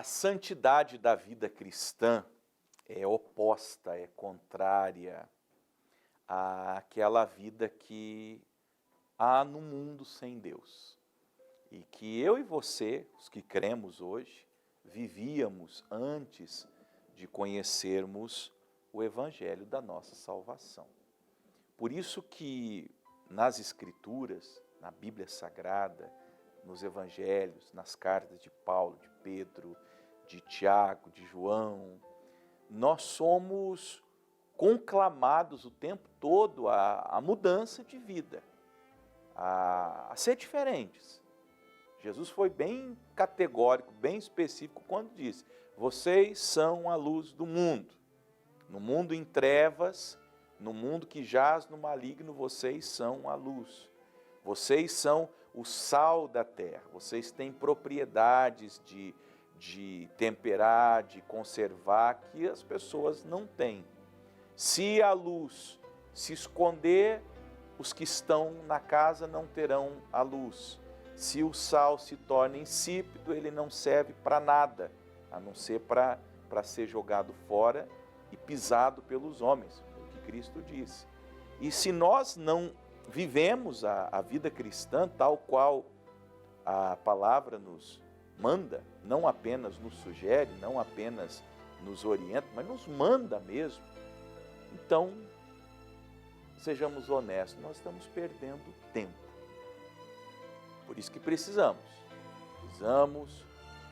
A santidade da vida cristã é oposta, é contrária àquela vida que há no mundo sem Deus. E que eu e você, os que cremos hoje, vivíamos antes de conhecermos o Evangelho da nossa salvação. Por isso que nas Escrituras, na Bíblia Sagrada, nos Evangelhos, nas cartas de Paulo, de Pedro, de Tiago, de João, nós somos conclamados o tempo todo a mudança de vida, a ser diferentes. Jesus foi bem categórico, bem específico quando disse: vocês são a luz do mundo. No mundo em trevas, no mundo que jaz no maligno, vocês são a luz. Vocês são o sal da terra. Vocês têm propriedades de temperar, de conservar, que as pessoas não têm. Se a luz se esconder, os que estão na casa não terão a luz. Se o sal se torna insípido, ele não serve para nada, a não ser para ser jogado fora e pisado pelos homens, o que Cristo disse. E se nós não vivemos a vida cristã tal qual a palavra nos manda, não apenas nos sugere, não apenas nos orienta, mas nos manda mesmo, então, sejamos honestos, nós estamos perdendo tempo. Por isso que precisamos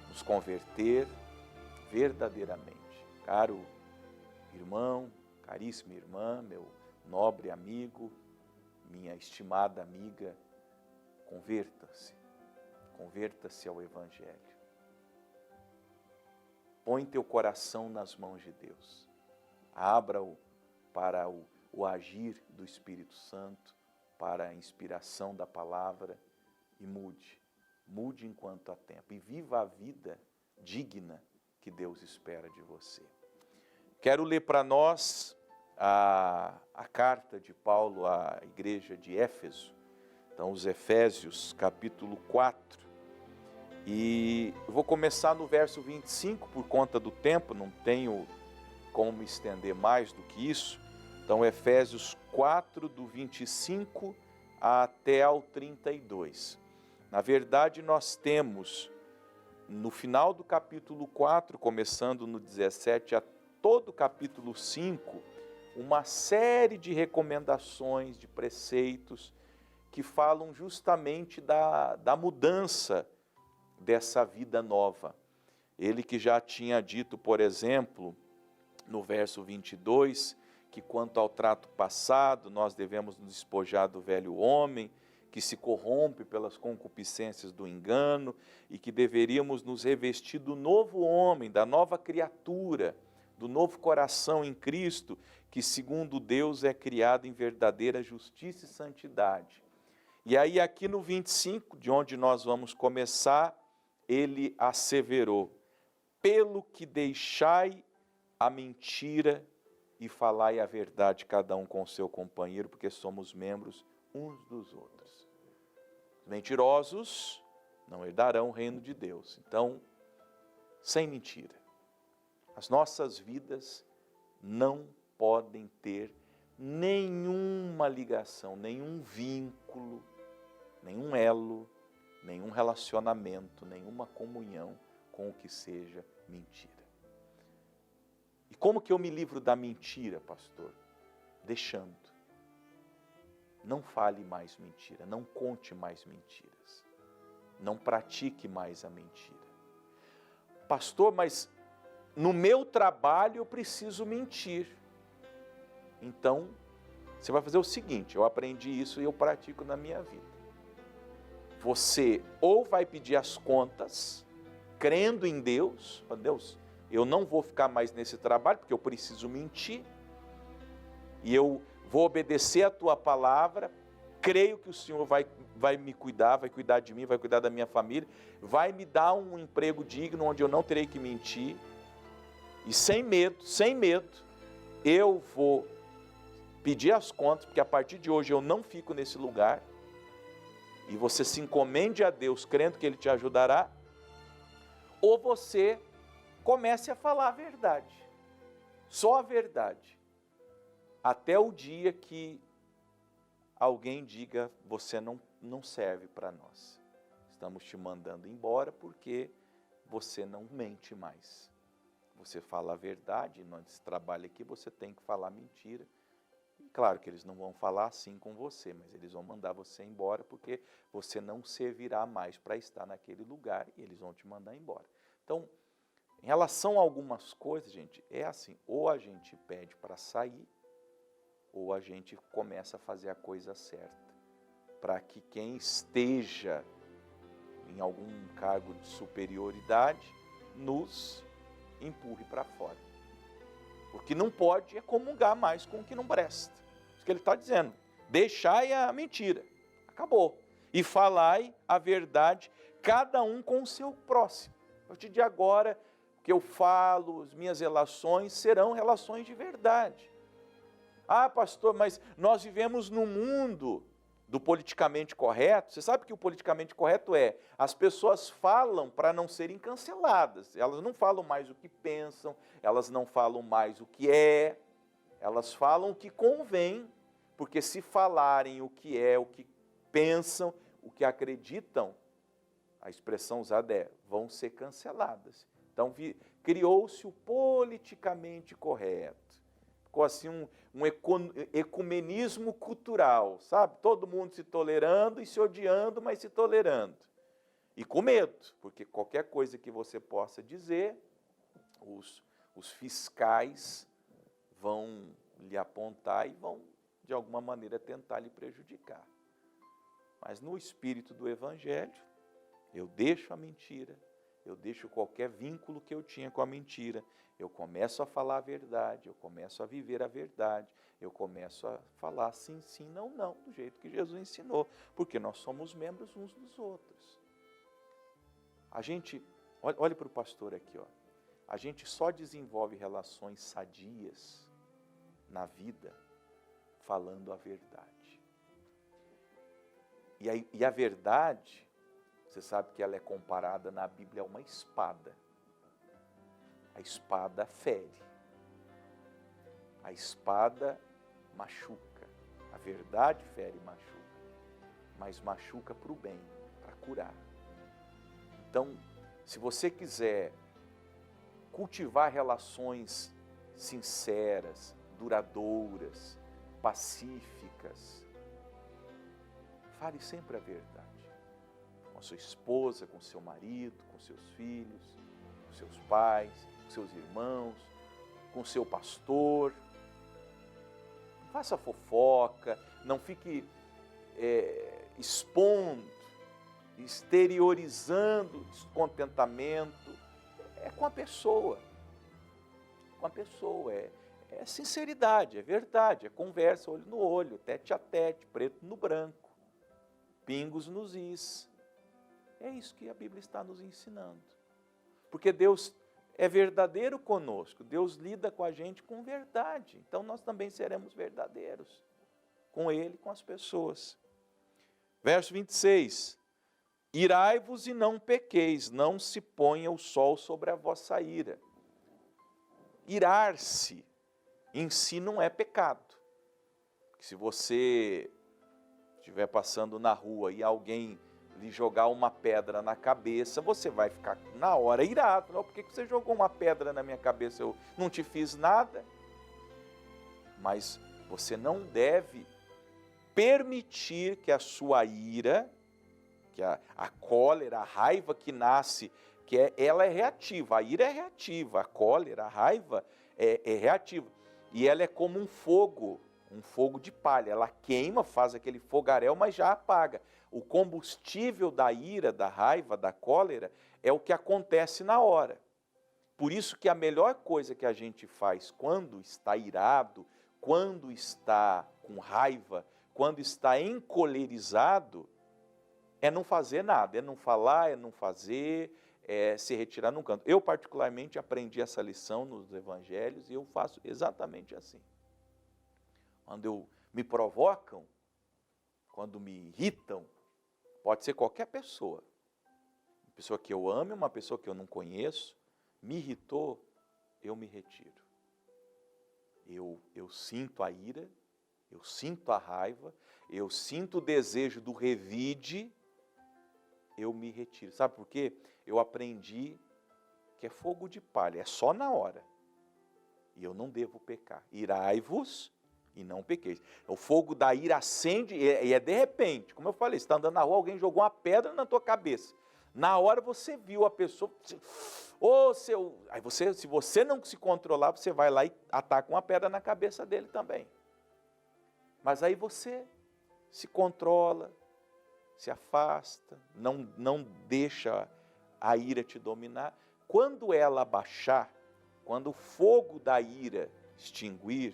nos converter verdadeiramente. Caro irmão, caríssima irmã, meu nobre amigo, minha estimada amiga, converta-se ao Evangelho. Põe teu coração nas mãos de Deus. Abra-o para o agir do Espírito Santo, para a inspiração da palavra, e mude enquanto há tempo, e viva a vida digna que Deus espera de você. Quero ler para nós a carta de Paulo à igreja de Éfeso, então os Efésios, capítulo 4, e eu vou começar no verso 25, por conta do tempo, não tenho como me estender mais do que isso. Então Efésios 4, do 25 até ao 32. Na verdade, nós temos, no final do capítulo 4, começando no 17, a todo o capítulo 5, uma série de recomendações, de preceitos, que falam justamente da mudança dessa vida nova. Ele que já tinha dito, por exemplo, no verso 22, que quanto ao trato passado, nós devemos nos despojar do velho homem, que se corrompe pelas concupiscências do engano, e que deveríamos nos revestir do novo homem, da nova criatura, do novo coração em Cristo, que segundo Deus é criado em verdadeira justiça e santidade. E aí aqui no 25, de onde nós vamos começar, ele asseverou: pelo que deixai a mentira e falai a verdade cada um com o seu companheiro, porque somos membros uns dos outros. Os mentirosos não herdarão o reino de Deus. Então, sem mentira. As nossas vidas não podem ter nenhuma ligação, nenhum vínculo, nenhum elo, nenhum relacionamento, nenhuma comunhão com o que seja mentira. E como que eu me livro da mentira, pastor? Deixando. Não fale mais mentira, não conte mais mentiras, não pratique mais a mentira. Pastor, mas no meu trabalho eu preciso mentir. Então, você vai fazer o seguinte: eu aprendi isso e eu pratico na minha vida. Você ou vai pedir as contas, crendo em Deus, Deus, eu não vou ficar mais nesse trabalho porque eu preciso mentir, e eu vou obedecer a tua palavra, creio que o Senhor vai me cuidar, vai cuidar de mim, vai cuidar da minha família, vai me dar um emprego digno onde eu não terei que mentir, e sem medo, eu vou pedir as contas, porque a partir de hoje eu não fico nesse lugar, e você se encomende a Deus, crendo que Ele te ajudará. Ou você comece a falar a verdade. Só a verdade. Até o dia que alguém diga, você não serve para nós. Estamos te mandando embora porque você não mente mais. Você fala a verdade, nós trabalha aqui, você tem que falar mentira. Claro que eles não vão falar assim com você, mas eles vão mandar você embora porque você não servirá mais para estar naquele lugar e eles vão te mandar embora. Então, em relação a algumas coisas, gente, é assim, ou a gente pede para sair, ou a gente começa a fazer a coisa certa, para que quem esteja em algum cargo de superioridade nos empurre para fora. Porque não pode comungar mais com o que não presta. Isso que ele está dizendo. Deixai a mentira. Acabou. E falai a verdade, cada um com o seu próximo. A partir de agora, o que eu falo, as minhas relações serão relações de verdade. Ah, pastor, mas nós vivemos num mundo do politicamente correto. Você sabe que o politicamente correto as pessoas falam para não serem canceladas. Elas não falam mais o que pensam, elas não falam mais o que elas falam o que convém, porque se falarem o que pensam, o que acreditam, a expressão usada vão ser canceladas. Então criou-se o politicamente correto. Ficou assim um ecumenismo cultural, sabe? Todo mundo se tolerando e se odiando, mas se tolerando. E com medo, porque qualquer coisa que você possa dizer, os fiscais vão lhe apontar e vão, de alguma maneira, tentar lhe prejudicar. Mas no espírito do Evangelho, eu deixo a mentira, eu deixo qualquer vínculo que eu tinha com a mentira, eu começo a falar a verdade, eu começo a viver a verdade, eu começo a falar sim, sim, não, não, do jeito que Jesus ensinou, porque nós somos membros uns dos outros. A gente, olhe para o pastor aqui, ó. A gente só desenvolve relações sadias na vida falando a verdade. E a verdade, você sabe que ela é comparada na Bíblia a uma espada. A espada fere. A espada machuca. A verdade fere e machuca. Mas machuca para o bem, para curar. Então, se você quiser cultivar relações sinceras, duradouras, pacíficas, fale sempre a verdade. Com a sua esposa, com seu marido, com seus filhos, com seus pais, com seus irmãos, com seu pastor. Não faça fofoca, não fique expondo, exteriorizando descontentamento. É com a pessoa. Com a pessoa, é sinceridade, é verdade, é conversa, olho no olho, tete a tete, preto no branco, pingos nos is. É isso que a Bíblia está nos ensinando. Porque Deus é verdadeiro conosco, Deus lida com a gente com verdade. Então nós também seremos verdadeiros com Ele, com as pessoas. Verso 26. Irai-vos e não pequeis, não se ponha o sol sobre a vossa ira. Irar-se em si não é pecado. Se você estiver passando na rua e alguém lhe jogar uma pedra na cabeça, você vai ficar na hora irado. Não, por que você jogou uma pedra na minha cabeça? Eu não te fiz nada. Mas você não deve permitir que a sua ira, que a cólera, a raiva que nasce, ela é reativa. A ira é reativa, a cólera, a raiva é reativa. E ela é como um fogo de palha. Ela queima, faz aquele fogaréu, mas já apaga. O combustível da ira, da raiva, da cólera, é o que acontece na hora. Por isso que a melhor coisa que a gente faz quando está irado, quando está com raiva, quando está encolerizado, é não fazer nada, é não falar, é não fazer, é se retirar num canto. Eu particularmente aprendi essa lição nos evangelhos e eu faço exatamente assim. Quando me provocam, quando me irritam, pode ser qualquer pessoa. Uma pessoa que eu ame, uma pessoa que eu não conheço, me irritou, eu me retiro. Eu sinto a ira, eu sinto a raiva, eu sinto o desejo do revide, eu me retiro. Sabe por quê? Eu aprendi que é fogo de palha, é só na hora. E eu não devo pecar. Irai-vos e não pequeis. O fogo da ira acende e é de repente. Como eu falei, você está andando na rua, alguém jogou uma pedra na tua cabeça. Na hora você viu a pessoa... Aí você, se você não se controlar, você vai lá e ataca uma pedra na cabeça dele também. Mas aí você se controla, se afasta, não deixa a ira te dominar. Quando ela abaixar, quando o fogo da ira extinguir,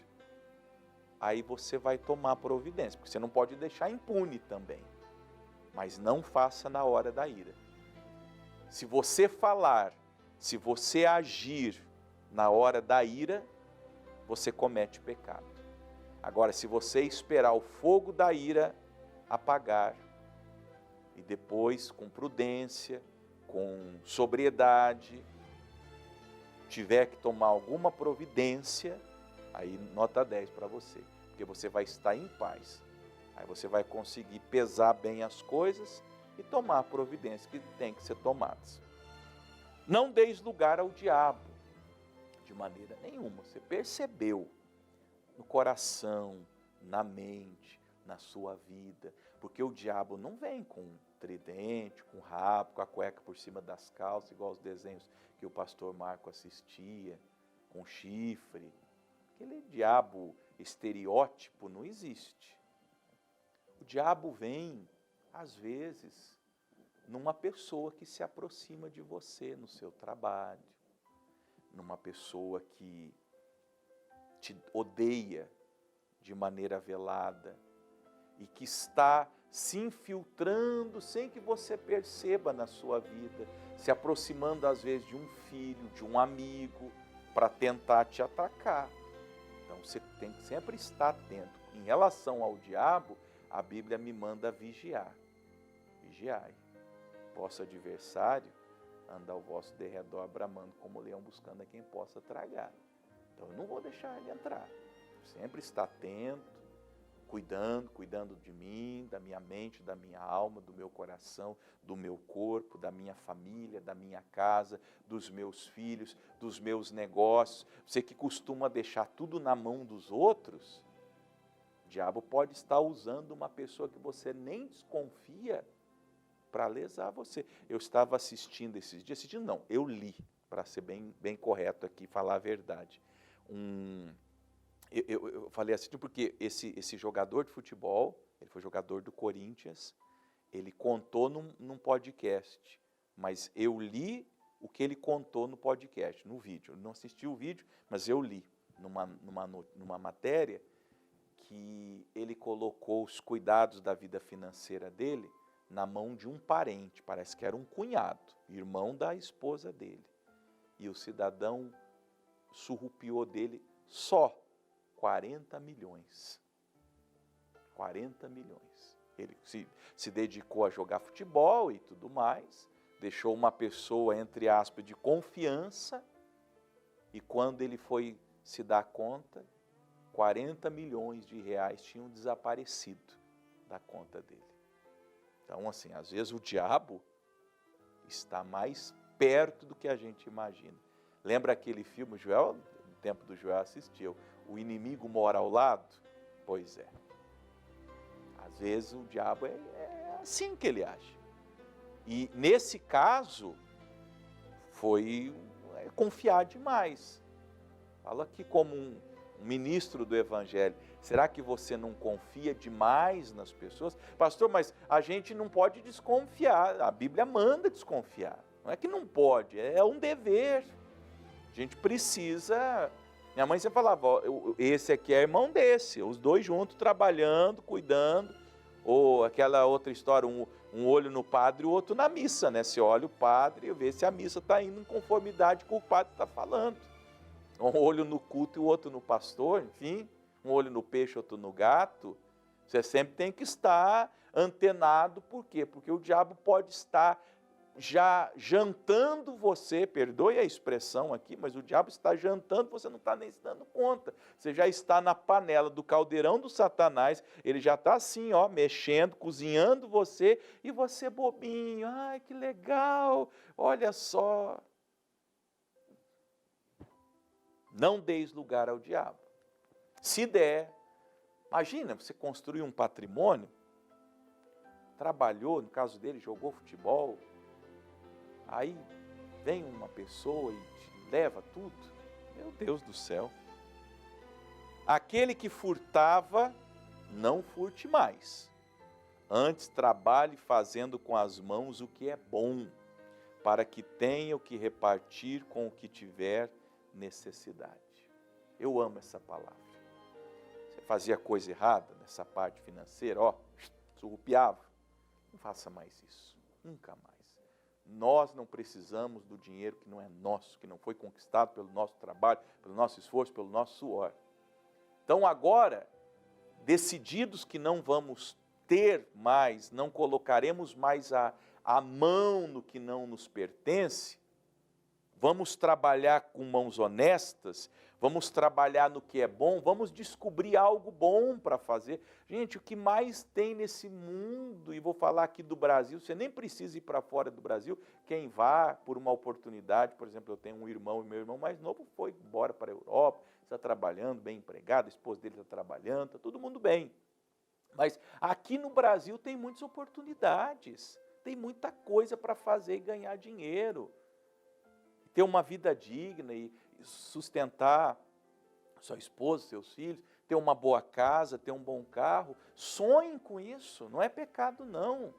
aí você vai tomar providência, porque você não pode deixar impune também. Mas não faça na hora da ira. Se você falar, se você agir na hora da ira, você comete pecado. Agora, se você esperar o fogo da ira apagar, e depois, com prudência, com sobriedade, tiver que tomar alguma providência, aí nota 10 para você, porque você vai estar em paz. Aí você vai conseguir pesar bem as coisas e tomar a providência que tem que ser tomadas. Não deis lugar ao diabo, de maneira nenhuma. Você percebeu no coração, na mente, na sua vida, porque o diabo não vem com tridente, com rabo, com a cueca por cima das calças, igual os desenhos que o pastor Marco assistia, com chifre. Aquele diabo estereótipo não existe. O diabo vem, às vezes, numa pessoa que se aproxima de você no seu trabalho, numa pessoa que te odeia de maneira velada e que está se infiltrando sem que você perceba na sua vida, se aproximando às vezes de um filho, de um amigo, para tentar te atacar. Então você tem que sempre estar atento. Em relação ao diabo, a Bíblia me manda vigiar. Vigiai. Vosso adversário anda ao vosso derredor bramando como leão buscando a quem possa tragar. Então eu não vou deixar ele entrar. Sempre estar atento, cuidando de mim, da minha mente, da minha alma, do meu coração, do meu corpo, da minha família, da minha casa, dos meus filhos, dos meus negócios. Você que costuma deixar tudo na mão dos outros, o diabo pode estar usando uma pessoa que você nem desconfia para lesar você. Eu estava assistindo esses dias, eu li, para ser bem correto aqui, falar a verdade. Eu falei assim, porque esse jogador de futebol, ele foi jogador do Corinthians, ele contou num podcast, mas eu li o que ele contou no podcast, no vídeo. Eu não assisti o vídeo, mas eu li numa matéria que ele colocou os cuidados da vida financeira dele na mão de um parente, parece que era um cunhado, irmão da esposa dele. E o cidadão surrupiou dele só 40 milhões. 40 milhões. Ele se dedicou a jogar futebol e tudo mais, deixou uma pessoa, entre aspas, de confiança, e quando ele foi se dar conta, 40 milhões de reais tinham desaparecido da conta dele. Então, assim, às vezes o diabo está mais perto do que a gente imagina. Lembra aquele filme, Joel, no tempo do Joel assistiu, O Inimigo Mora ao Lado? Pois é. Às vezes o diabo é assim que ele age. E nesse caso, foi confiar demais. Fala aqui como um ministro do Evangelho. Será que você não confia demais nas pessoas? Pastor, mas a gente não pode desconfiar. A Bíblia manda desconfiar. Não é que não pode, é um dever. A gente precisa... Minha mãe sempre falava, esse aqui é irmão desse, os dois juntos trabalhando, cuidando. Ou aquela outra história, um olho no padre e o outro na missa, né? Você olha o padre e vê se a missa está indo em conformidade com o que o padre está falando. Um olho no culto e o outro no pastor, enfim. Um olho no peixe, outro no gato. Você sempre tem que estar antenado, por quê? Porque o diabo pode estar já jantando você, perdoe a expressão aqui, mas o diabo está jantando, você não está nem se dando conta. Você já está na panela do caldeirão do Satanás, ele já está assim, ó, mexendo, cozinhando você, e você bobinho, ai que legal, olha só. Não deis lugar ao diabo. Se der, imagina, você construir um patrimônio, trabalhou, no caso dele, jogou futebol, aí vem uma pessoa e te leva tudo. Meu Deus do céu. Aquele que furtava, não furte mais. Antes trabalhe fazendo com as mãos o que é bom, para que tenha o que repartir com o que tiver necessidade. Eu amo essa palavra. Você fazia coisa errada nessa parte financeira, ó, surrupiava. Não faça mais isso, nunca mais. Nós não precisamos do dinheiro que não é nosso, que não foi conquistado pelo nosso trabalho, pelo nosso esforço, pelo nosso suor. Então agora, decididos que não vamos ter mais, não colocaremos mais a mão no que não nos pertence, vamos trabalhar com mãos honestas, vamos trabalhar no que é bom, vamos descobrir algo bom para fazer. Gente, o que mais tem nesse mundo, e vou falar aqui do Brasil, você nem precisa ir para fora do Brasil, quem vá por uma oportunidade, por exemplo, eu tenho um irmão, e meu irmão mais novo foi embora para a Europa, está trabalhando, bem empregado, a esposa dele está trabalhando, está todo mundo bem. Mas aqui no Brasil tem muitas oportunidades, tem muita coisa para fazer e ganhar dinheiro. Ter uma vida digna e sustentar sua esposa, seus filhos, ter uma boa casa, ter um bom carro. Sonhem com isso, não é pecado não.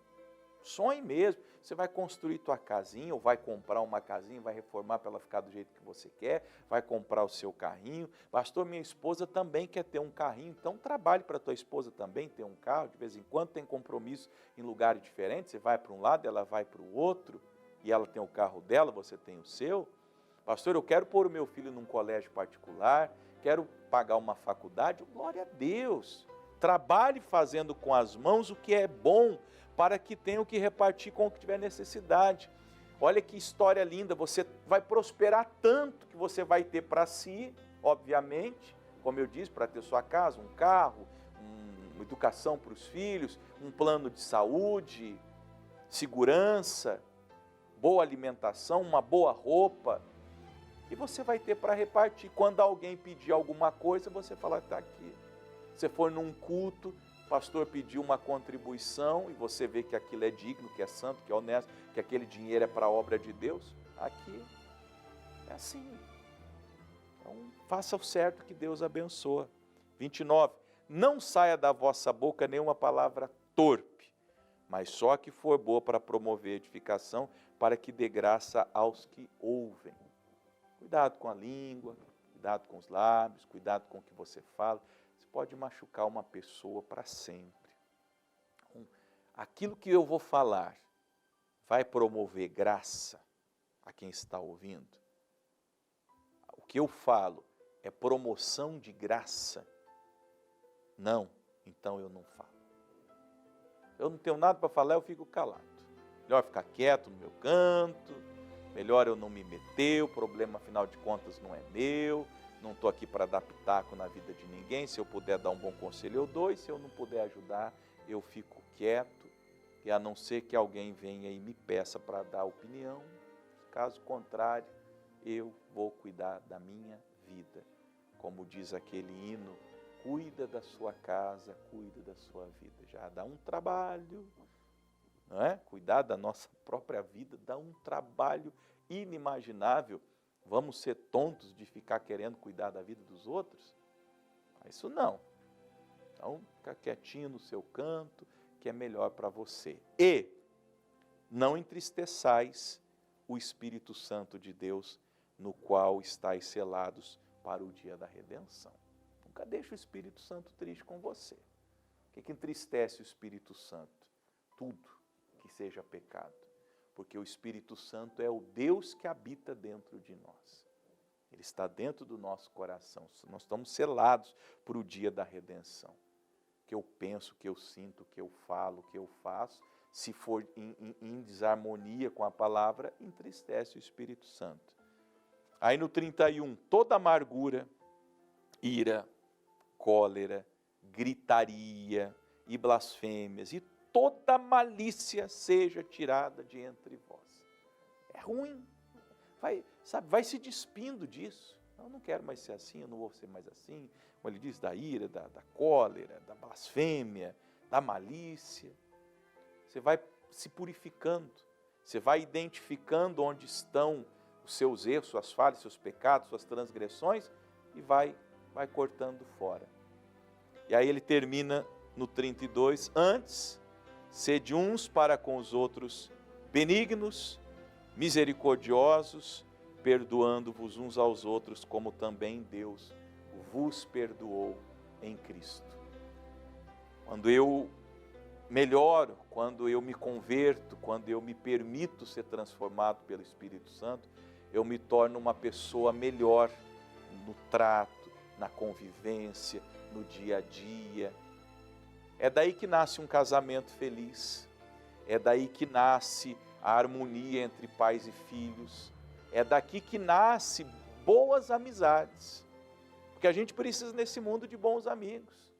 Sonhe mesmo. Você vai construir tua casinha, ou vai comprar uma casinha, vai reformar para ela ficar do jeito que você quer, vai comprar o seu carrinho. Pastor, minha esposa também quer ter um carrinho, então trabalhe para tua esposa também ter um carro. De vez em quando tem compromisso em lugares diferentes, você vai para um lado, ela vai para o outro. E ela tem o carro dela, você tem o seu. Pastor, eu quero pôr o meu filho num colégio particular, quero pagar uma faculdade. Glória a Deus. Trabalhe fazendo com as mãos o que é bom, para que tenha o que repartir com o que tiver necessidade. Olha que história linda, você vai prosperar tanto que você vai ter para si, obviamente, como eu disse, para ter sua casa, um carro, uma educação para os filhos, um plano de saúde, segurança, boa alimentação, uma boa roupa, e você vai ter para repartir. Quando alguém pedir alguma coisa, você fala, está aqui. Você for num culto, o pastor pediu uma contribuição, e você vê que aquilo é digno, que é santo, que é honesto, que aquele dinheiro é para a obra de Deus, aqui é assim. Então, faça o certo que Deus abençoa. 29, não saia da vossa boca nenhuma palavra torpe, mas só a que for boa para promover edificação, para que dê graça aos que ouvem. Cuidado com a língua, cuidado com os lábios, cuidado com o que você fala. Você pode machucar uma pessoa para sempre. Aquilo que eu vou falar vai promover graça a quem está ouvindo? O que eu falo é promoção de graça? Não, então eu não falo. Eu não tenho nada para falar, eu fico calado. Melhor ficar quieto no meu canto, melhor eu não me meter, o problema, afinal de contas, não é meu, não estou aqui para dar pitaco na vida de ninguém. Se eu puder dar um bom conselho, eu dou, e se eu não puder ajudar, eu fico quieto, e a não ser que alguém venha e me peça para dar opinião, caso contrário, eu vou cuidar da minha vida. Como diz aquele hino, cuida da sua casa, cuida da sua vida. Já dá um trabalho, não é? Cuidar da nossa própria vida dá um trabalho inimaginável. Vamos ser tontos de ficar querendo cuidar da vida dos outros? Isso não. Então, fica quietinho no seu canto, que é melhor para você. E não entristeçais o Espírito Santo de Deus, no qual estáis selados para o dia da redenção. Nunca deixe o Espírito Santo triste com você. O que entristece o Espírito Santo? Tudo que seja pecado. Porque o Espírito Santo é o Deus que habita dentro de nós. Ele está dentro do nosso coração. Nós estamos selados para o dia da redenção. O que eu penso, o que eu sinto, o que eu falo, o que eu faço, se for em desarmonia com a palavra, entristece o Espírito Santo. Aí no 31, toda amargura, ira, cólera, gritaria e blasfêmias, e toda malícia seja tirada de entre vós. É ruim, vai se despindo disso. Eu não quero mais ser assim, eu não vou ser mais assim. Como ele diz, da ira, da cólera, da blasfêmia, da malícia. Você vai se purificando, você vai identificando onde estão os seus erros, suas falhas, seus pecados, suas transgressões, e vai cortando fora. E aí ele termina no 32, antes, sede uns para com os outros benignos, misericordiosos, perdoando-vos uns aos outros, como também Deus vos perdoou em Cristo. Quando eu melhoro, quando eu me converto, quando eu me permito ser transformado pelo Espírito Santo, eu me torno uma pessoa melhor no trato, na convivência, no dia a dia. É daí que nasce um casamento feliz, é daí que nasce a harmonia entre pais e filhos, é daqui que nasce boas amizades, porque a gente precisa nesse mundo de bons amigos,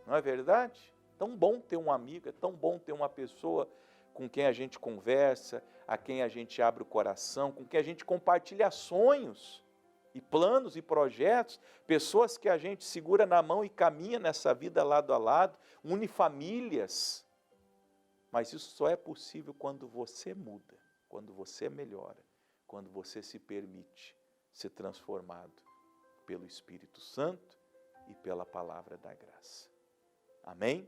não é verdade? Tão bom ter um amigo, é tão bom ter uma pessoa com quem a gente conversa, a quem a gente abre o coração, com quem a gente compartilha sonhos e planos e projetos, pessoas que a gente segura na mão e caminha nessa vida lado a lado, une famílias. Mas isso só é possível quando você muda, quando você melhora, quando você se permite ser transformado pelo Espírito Santo e pela palavra da graça. Amém?